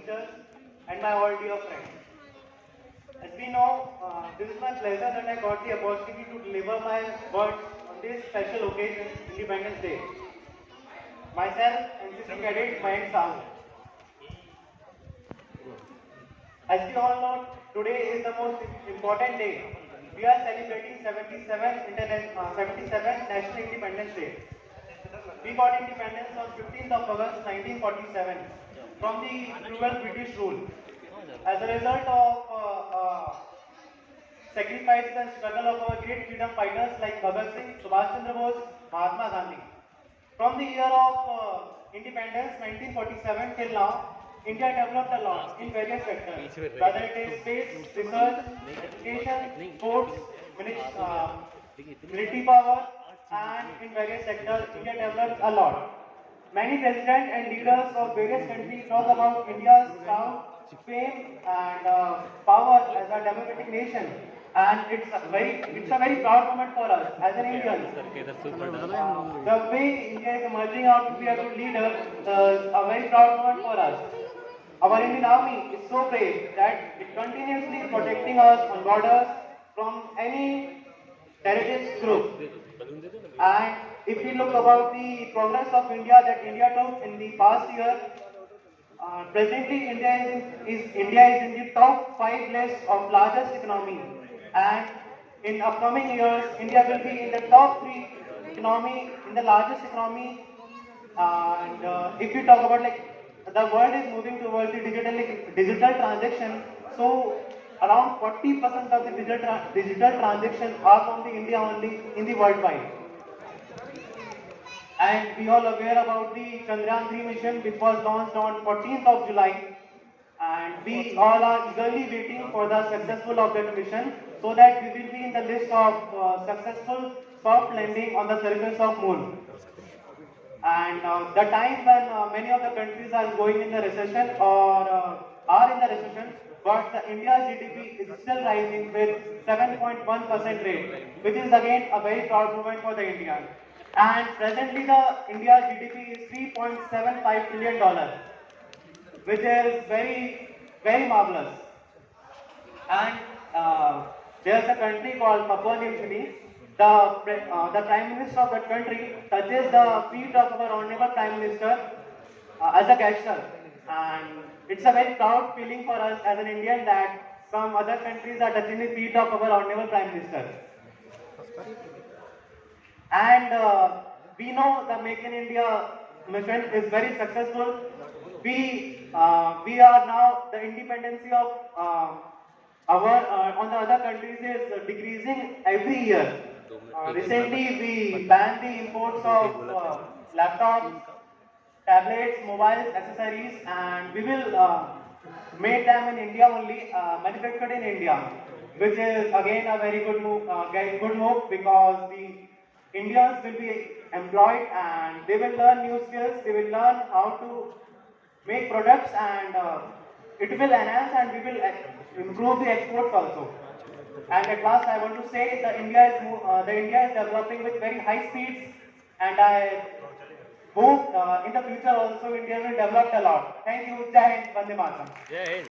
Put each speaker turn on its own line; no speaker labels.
teachers, and my all dear friends. As we know, this is my pleasure that I got the opportunity to deliver my words on this special occasion, Independence Day. Myself, NCC Cadet Mayank Sahu. As we all know, today is the most important day. We are celebrating 77 National Independence Day. We got independence on 15th of August 1947 from the cruel British rule. As a result of sacrifices and struggle of our great freedom fighters like Bhagat Singh, Subhash Chandra Bose, Mahatma Gandhi. From the year of independence 1947 till now, India developed a lot in various sectors, whether it is space, research, education, sports, military power, and in various sectors, India developed a lot. Many presidents and leaders of various countries talk about India's proud fame and power as a democratic nation, and it's a very proud moment for us as an Indian. The way India is emerging out to be a good leader is a very proud moment for us. Our Indian Army is so brave that it continuously protecting us on borders from any terrorist group. And if we look about the progress of India that India took in the past year, presently India is in the top 5 list of largest economy, and in upcoming years India will be in the top 3 economy in the largest economy. And if you talk about like the world is moving towards the digital transaction, so around 40% of the digital transactions are from the India only in the worldwide. And we all aware about the Chandrayaan 3 mission which was launched on 14th of July, and we all are eagerly waiting for the successful of that mission so that we will be in the list of successful soft landing on the surface of moon. And the time when many of the countries are going in the recession or are in the recession, but the India's GDP is still rising with 7.1% rate, which is again a very proud moment for the Indian. And presently the India's GDP is $3.75 trillion, which is very marvelous. And there's a country called Papua New Guinea. The Prime Minister of that country touches the feet of our Honorable Prime Minister as a gesture. And it's a very proud feeling for us as an Indian that some other countries are touching the feet of our Honorable Prime Minister. And we know the Make in India mission is very successful. We are now the independency of our on the other countries is decreasing every year. Recently, we banned the imports of laptops, tablets, mobiles, accessories, and we will make them in India only, manufactured in India, which is again a very good move because the Indians will be employed and they will learn new skills. They will learn how to make products, and it will enhance and we will improve the exports also. And at last, I want to say the India is developing with very high speeds, and I hope in the future also India will develop a lot. Thank you. Jai Hind, Vande Mataram.